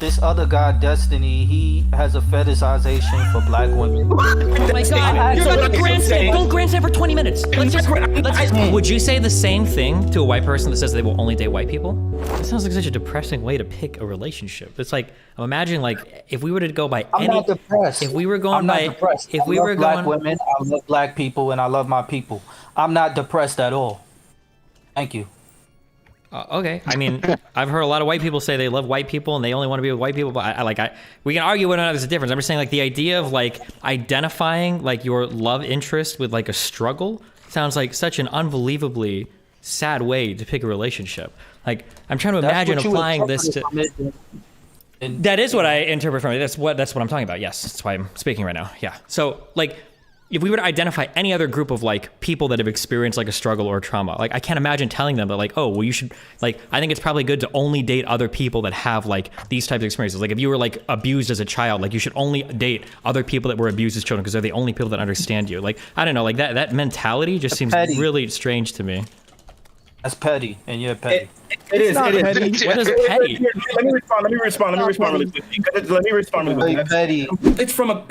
this other guy, Destiny, he has a fetishization for black women. Oh my God, you're about to grandstand. Don't grandstand for 20 minutes. Would you say the same thing to a white person that says they will only date white people? That sounds like such a depressing way to pick a relationship. It's like, I'm imagining like, if we were to go by I'm not depressed. If we were going by, depressed. If we were black going, women, I love black people, and I love my people. I'm not depressed at all. Thank you. Okay, I mean, I've heard a lot of white people say they love white people and they only want to be with white people, but we can argue whether or not there's a difference. I'm just saying, like, the idea of like identifying like your love interest with like a struggle sounds like such an unbelievably sad way to pick a relationship. Like, I'm trying to imagine applying this to. That is what I interpret from it. That's what I'm talking about. Yes, that's why I'm speaking right now. Yeah. So like, if we were to identify any other group of like people that have experienced like a struggle or a trauma, like I can't imagine telling them that like, oh, well, you should like, I think it's probably good to only date other people that have like these types of experiences. Like if you were like abused as a child, like you should only date other people that were abused as children because they're the only people that understand you. Like, I don't know, like that mentality just seems really strange to me. That's petty, and you're petty. It is. What is petty? Let me respond really quickly.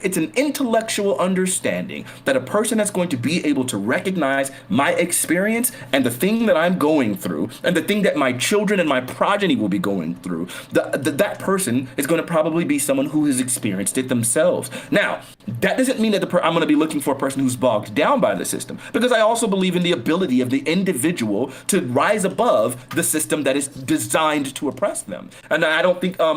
It's an intellectual understanding that a person that's going to be able to recognize my experience and the thing that I'm going through and the thing that my children and my progeny will be going through, that person is going to probably be someone who has experienced it themselves. Now, that doesn't mean that I'm going to be looking for a person who's bogged down by the system, because I also believe in the ability of the individual to rise above the system that is designed to oppress them. And I don't think I'm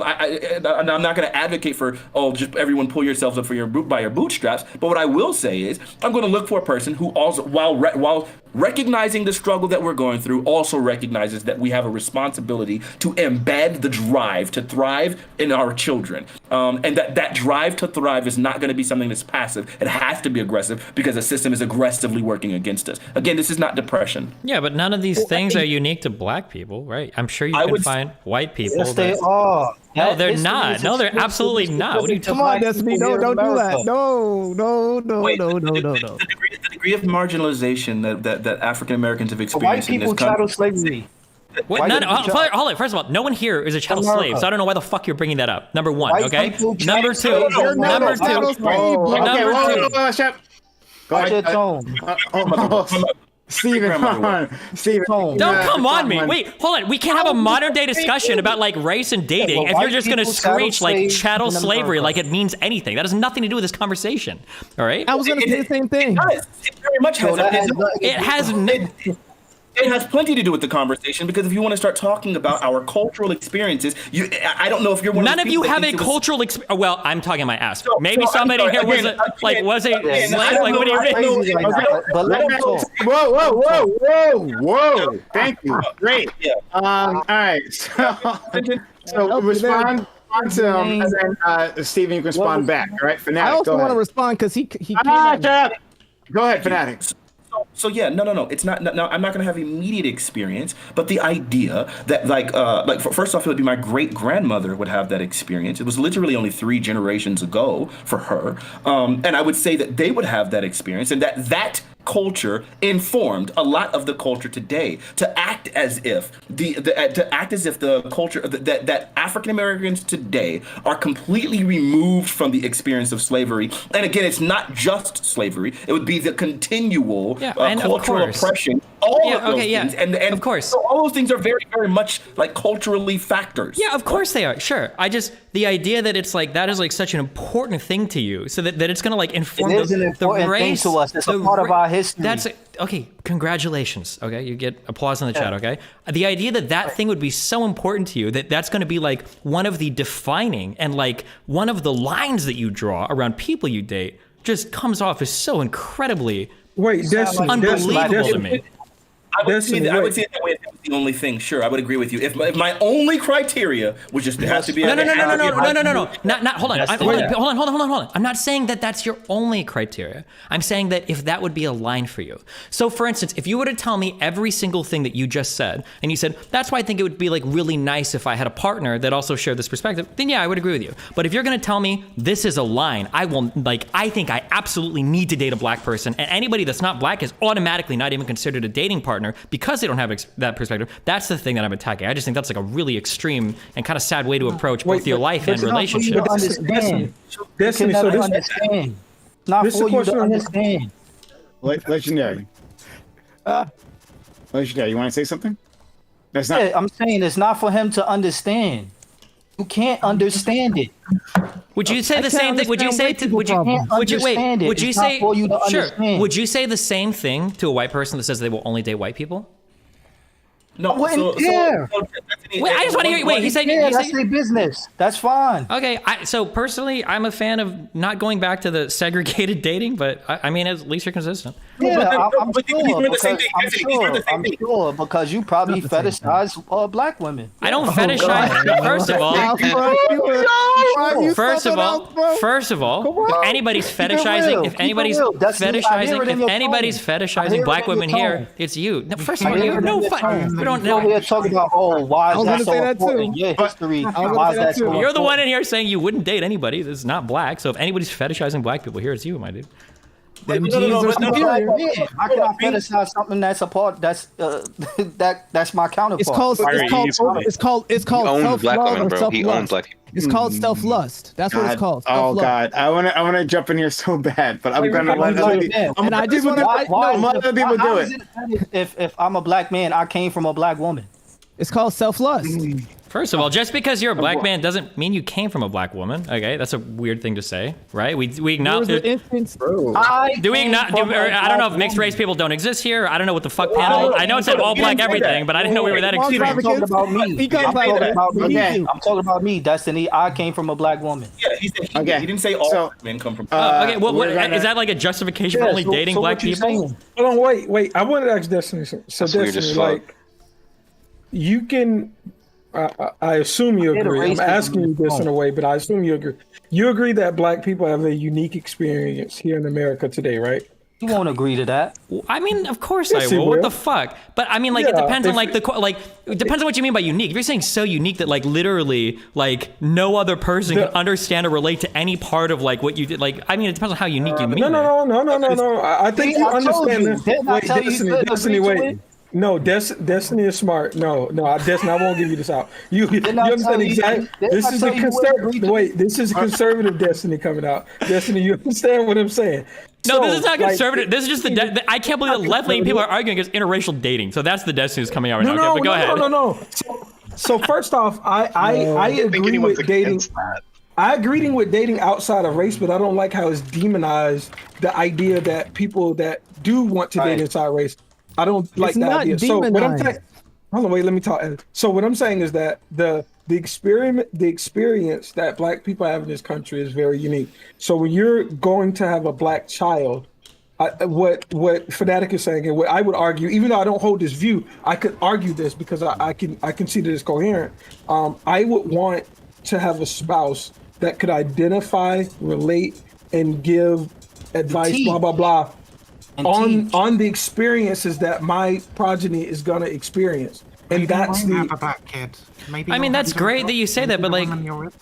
not going to advocate for just everyone pull yourselves up by your bootstraps. But what I will say is I'm going to look for a person who also, while recognizing the struggle that we're going through, also recognizes that we have a responsibility to embed the drive to thrive in our children, and that drive to thrive is not going to be something that's passive. It has to be aggressive because the system is aggressively working against us. Again, this is not depression. Yeah, but none of these things are unique to black people, right? I'm sure you can find white people. Yes, they are. No, they're not. No, they're absolutely not. What are you Come on, Destiny. No, don't do that. No. The degree of marginalization that African Americans have experienced White people chattel slavery. Hold on. First of all, no one here is a chattel slave, so I don't know why the fuck you're bringing that up. Number one, okay? Number two. Steven, don't come on me. Wait, hold on. We can't have a modern day discussion about like race and dating if you're just gonna screech like chattel slavery like it means anything. That has nothing to do with this conversation. All right? I was gonna say the same thing. It very much has. It has plenty to do with the conversation, because if you want to start talking about our cultural experiences, I don't know if you're one None of of you have a cultural experience. Well, I'm talking my ass. Maybe somebody here was a slave. Like, what are you? Whoa! Thank you. Great. All right. So respond to and then Steven, you can respond back. All right, Fanatic. I also want to respond because he came Shut up. Go ahead, Fanatic. So yeah, no. It's not. No, I'm not going to have immediate experience, but the idea that first off, it would be my great grandmother would have that experience. It was literally only 3 generations ago for her, and I would say that they would have that experience, and that culture informed a lot of the culture today to act as if the culture that African Americans today are completely removed from the experience of slavery. And again, it's not just slavery; it would be the continual cultural oppression. Things. And of course, so all those things are very, very much like culturally factors. Yeah, of course they are. Sure. The idea that it's like that is like such an important thing to you, so that it's gonna like inform the race to us. It's a part of our history. Okay. Congratulations. Okay, you get applause in the chat. Okay, the idea that thing would be so important to you that's going to be like one of the defining and like one of the lines that you draw around people you date just comes off as so incredibly unbelievable to me. I would say that way if that was the only thing. Sure, I would agree with you. If my only criteria was just it has to be no. Not hold on. I'm not saying that that's your only criteria. I'm saying that if that would be a line for you. So, for instance, if you were to tell me every single thing that you just said, and you said that's why I think it would be like really nice if I had a partner that also shared this perspective, then yeah, I would agree with you. But if you're going to tell me this is a line, I think I absolutely need to date a black person, and anybody that's not black is automatically not even considered a dating partner. partner because they don't have that perspective. That's the thing that I'm attacking. I just think that's like a really extreme and kind of sad way to approach both your life and relationship. Destiny, so this understand. Not for you to understand. Legendary. Legendary, you want to say something? That's not. Yeah, I'm saying it's not for him to understand. You can't understand it. Would you say the same thing? Would you say would you say sure? Would you say the same thing to a white person that says they will only date white people? No, I wouldn't care. Wait, I just want to hear. Wait, he said. Yeah, that's their business. That's fine. Okay, so personally, I'm a fan of not going back to the segregated dating, but I mean, at least you're consistent. Yeah, I'm sure because you probably fetishize black women. I don't fetishize. First of all, if anybody's fetishizing, if anybody's fetishizing black women here, it's you. No, first of all, you no fun. We don't know. We're talking about why is that so important? Yeah, history. Why is that so important? You're the one in here saying you wouldn't date anybody that's not black. So if anybody's fetishizing black people here, it's you, my dude. How can I fetishize something that's a part that's my counterpart? It's called self-love or self-lust. It's called self-lust. That's what it's called. Oh God, I want to jump in here so bad, but I'm gonna let other people. And I just want other people do it. If I'm a black man, I came from a black woman. It's called self-lust. First of all, just because you're a black man doesn't mean you came from a black woman. Okay, that's a weird thing to say, right? We acknowledge. Do we not? I don't know if mixed race people don't exist here. I don't know what the fuck panel. I know it said all black everything, but I didn't know we were that extreme. I'm talking about me. I'm talking about me, Destiny. I came from a black woman. Yeah, he said he didn't say all men come from. Okay, is that like a justification for only dating black people? Hold on, wait. I wanted to ask Destiny. So Destiny, like, you can. I assume you agree. I'm asking you this in a way, but I assume you agree. You agree that black people have a unique experience here in America today, right? You won't agree to that. I mean, of course I will. What the fuck? But I mean, like, it depends on it depends on what you mean by unique. If you're saying so unique that like literally like no other person can understand or relate to any part of like what you did, like, I mean, it depends on how unique you mean. No. I think you understand this. Wait, Destiny, wait. No, Destiny is smart. No, Destiny, I won't give you this out. You understand exactly. This is the conservative. Wait, this is conservative Destiny coming out. Destiny, you understand what I'm saying? No, this is not conservative. This is just I can't believe that left-leaning people are arguing against interracial dating. So that's the Destiny that's coming out right now. Okay, but go ahead. No. So first off, I agree with dating. I agree with dating outside of race, but I don't like how it's demonized. The idea that people that do want to date inside race. I don't like that idea. So what I'm saying, hold on, wait, let me talk. So what I'm saying is that the experience that black people have in this country is very unique. So when you're going to have a black child, what Fanatic is saying, and what I would argue, even though I don't hold this view, I could argue this because I can see that it's coherent. I would want to have a spouse that could identify, relate, and give advice, blah blah blah. On the experiences that my progeny is gonna experience, and that's the. I mean, that's great that you say that, but like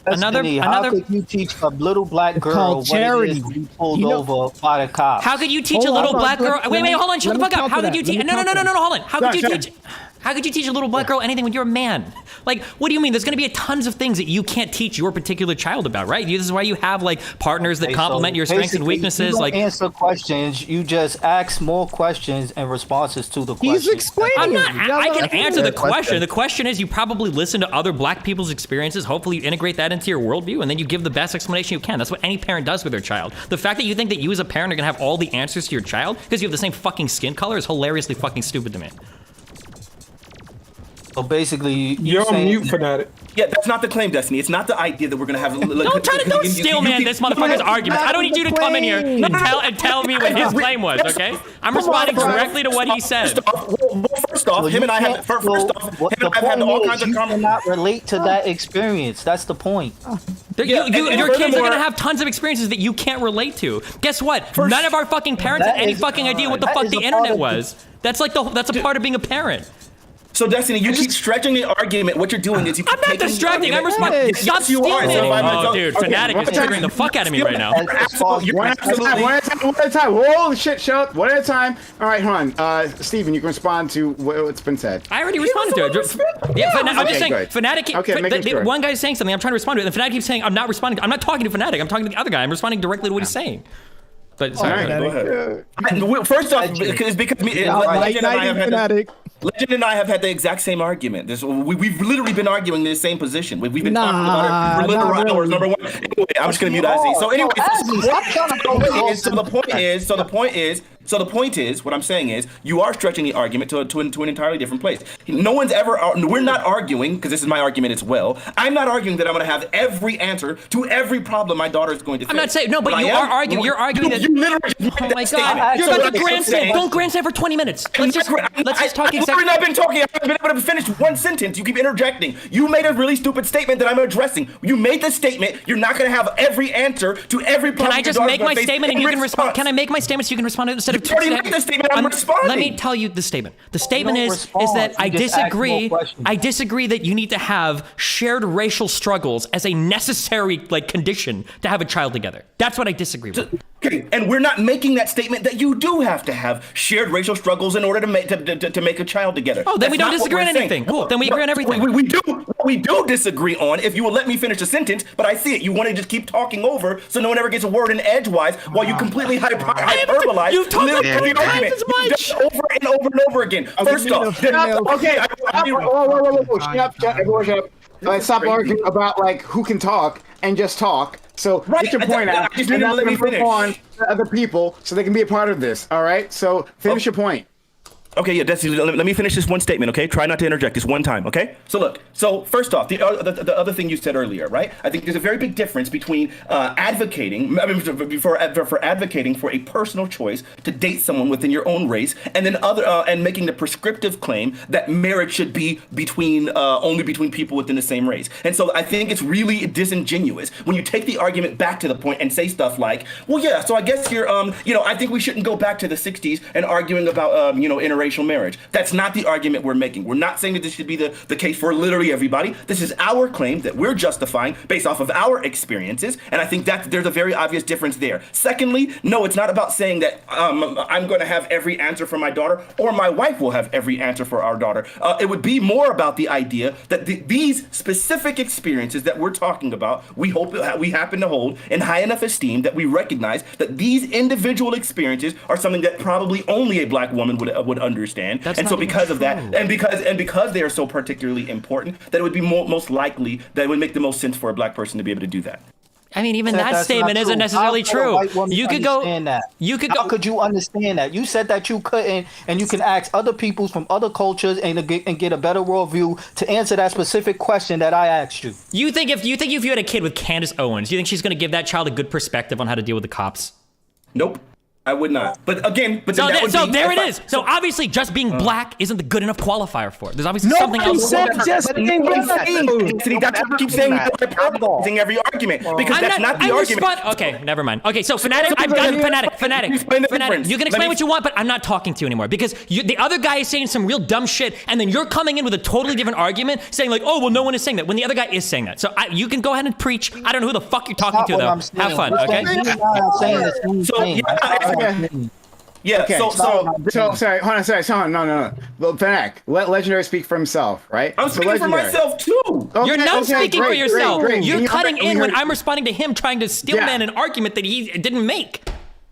another. How could you teach a little black girl what it is to be pulled over by the cops? How could you teach a little black girl? Wait, hold on, shut the fuck up. How could you teach? No, hold on. How could you teach? How could you teach a little black girl anything when you're a man? Like, what do you mean? There's going to be tons of things that you can't teach your particular child about, right? This is why you have like partners that complement your strengths and weaknesses. You don't like answer questions, you just ask more questions and responses to the question. He's explaining. I can answer the question. The question is, you probably listen to other black people's experiences. Hopefully, you integrate that into your worldview, and then you give the best explanation you can. That's what any parent does with their child. The fact that you think that you as a parent are going to have all the answers to your child because you have the same fucking skin color is hilariously fucking stupid to me. So basically, you're on mute for that. Yeah, that's not the claim, Destiny. It's not the idea that we're gonna have. Don't steel man this motherfucker's argument. I don't need you to come in here and tell me what his claim was. Okay, I'm responding directly to what he said. First off, him and I have had all kinds of conversations. You cannot relate to that experience. That's the point. Your kids are gonna have tons of experiences that you can't relate to. Guess what? None of our fucking parents had any fucking idea what the fuck the internet was. That's a part of being a parent. So Destiny, you keep stretching the argument. What you're doing is you keep I'm not distracting. I'm responding. Stop stealing. Oh, dude, Fanatic is triggering the fuck out of me right now. One at a time. Holy shit, shut up. One at a time. All right, hold on. Steven, you can respond to what's been said. I already responded to it. Yeah, I'm just saying, Fanatic. Okay, one guy's saying something. I'm trying to respond to it. And Fanatic keeps saying, I'm not responding. I'm not talking to Fanatic. I'm talking to the other guy. I'm responding directly to what he's saying. But sorry. Go ahead. First off, it's because Legend and I have had the exact same argument. We've literally been arguing the same position. We've been talking about it for literal hours. Number one. Anyway, I'm just gonna mute Izzy. So anyway, the point is, what I'm saying is, you are stretching the argument to an entirely different place. We're not arguing, because this is my argument as well. I'm not arguing that I'm going to have every answer to every problem my daughter is going to face. I'm not saying, no, but you are arguing. You're arguing that. You literally oh my God. You're about to grandstand. Don't grandstand for 20 minutes. Let's just talk exactly. I've not been talking. I haven't been able to finish one sentence. You keep interjecting. You made a really stupid statement that I'm addressing. You made the statement. You're not going to have every answer to every problem. Can I just make my statement and you can respond? Can I make my statement so you can respond to it instead of you already made the statement? I'm responding. Let me tell you the statement. The statement is that I disagree. I disagree that you need to have shared racial struggles as a necessary condition to have a child together. That's what I disagree with. Okay, and we're not making that statement that you do have to have shared racial struggles in order to make a child together. Oh, then we don't disagree on anything. Cool. Then we agree on everything. We do disagree on, if you will let me finish the sentence, but I see it. You want to just keep talking over so no one ever gets a word in edgewise while you completely hyperbolize. You've talked about 30 times as much. Over and over and over again. First off, okay. Whoa. Shut up. Everyone shut up. Stop arguing about who can talk and just talk. So get your point out. Just need to let me finish. On to other people so they can be a part of this. All right. So finish your point. Okay, yeah, let me finish this one statement, okay? Try not to interject this one time, okay? So look, first off, the other thing you said earlier, right? I think there's a very big difference between advocating for advocating for a personal choice to date someone within your own race, and then and making the prescriptive claim that marriage should be only between people within the same race. And so I think it's really disingenuous when you take the argument back to the point and say stuff like, well, yeah, so I guess you're, I think we shouldn't go back to the 60s and arguing about, interracial marriage. That's not the argument we're making. We're not saying that this should be the case for literally everybody. This is our claim that we're justifying based off of our experiences, and I think that there's a very obvious difference there. Secondly, no, it's not about saying that I'm going to have every answer for my daughter or my wife will have every answer for our daughter. It would be more about the idea that these specific experiences that we're talking about, we happen to hold in high enough esteem that we recognize that these individual experiences are something that probably only a black woman would understand. And so because of that, and because they are so particularly important, that it would be most likely that it would make the most sense for a black person to be able to do that. I mean, even that statement isn't necessarily true. You could go. How could you understand that? You said that you couldn't, and you can ask other people from other cultures and get a better worldview to answer that specific question that I asked you. You think if you had a kid with Candace Owens, you think she's going to give that child a good perspective on how to deal with the cops? Nope. I would not. But again, there it is. So obviously, just being black isn't the good enough qualifier for it. There's obviously something else. Said just being black. That's what you keep saying. You're every argument because that's not the argument. Okay, never mind. Okay, so Fanatic, I've gotten Fanatic. You can explain what you want, but I'm not talking to you anymore because the other guy is saying some real dumb shit, and then you're coming in with a totally different argument, saying oh well, no one is saying that when the other guy is saying that. So you can go ahead and preach. I don't know who the fuck you're talking to though. Have fun, okay? So yeah. Okay. So sorry. Hold on. No. Well, Fanatic, let Legendary speak for himself, right? I'm speaking for myself too. You're not speaking for yourself. You're cutting in when I'm responding to him, trying to steel man an argument that he didn't make.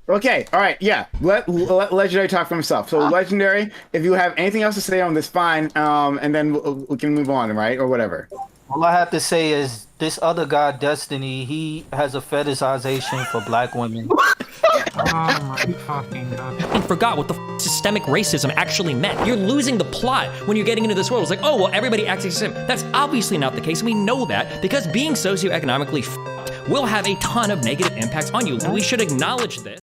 Okay. All right. Yeah. Let Legendary talk for himself. So Legendary, if you have anything else to say on this, fine. And then we can move on, right, or whatever. All I have to say is this other guy, Destiny, he has a fetishization for black women. Oh my fucking god. And forgot what the systemic racism actually meant. You're losing the plot when you're getting into this world. It's oh, well, everybody acts the same. That's obviously not the case. We know that because being socioeconomically will have a ton of negative impacts on you. We should acknowledge this.